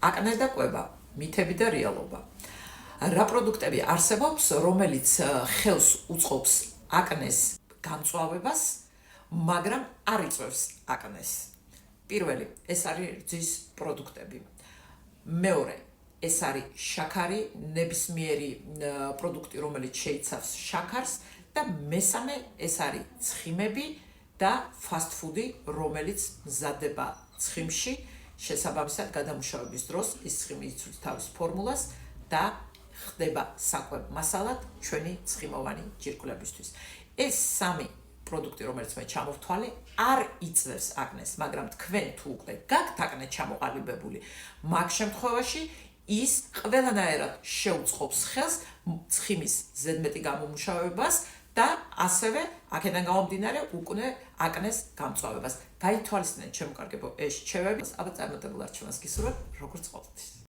აკნე და კვება, მითები და რეალობა. რა პროდუქტები არსებობს, რომელიც ხელს უწყობს აკნეს გამწვავებას, მაგრამ არ იწვევს აკნეს. პირველი, ეს არის რძის პროდუქტები. მეორე, ეს არის შაქარი, ნებისმიერი პროდუქტი, რომელიც შეიცავს შაქარს და მესამე, ეს არის ცხიმები და ფასტ-ფუდი, რომელიც მზადდება ცხიმში, შესაბამისად გადამუშავების დროს ის ცხიმი იცვლის თავის ფორმულას და ხდება საკვებ მასალად ჩვენი ცხიმოვანი ჯირკვლებისთვის. ეს სამი პროდუქტი, რომელიც მე ჩამოვთვალე, არ იწვევს აკნეს, მაგრამ თქვენ თუ უკვე გაქვთ აკნე ჩამოყალიბებული, მაგ შემთხვევაში ის ყველანაირად შეუწყობს ხელს ცხიმის ზედმეტი გამომუშავებას და ასევე აქედან გამომდინარე უკვე აკნეს გამწვავებას. გაითვალისწინეთ ჩემო კარგებო ეს რჩევები, აბა წარმატებულ არჩევანს გისურვებ, როგორც ყოველთვის.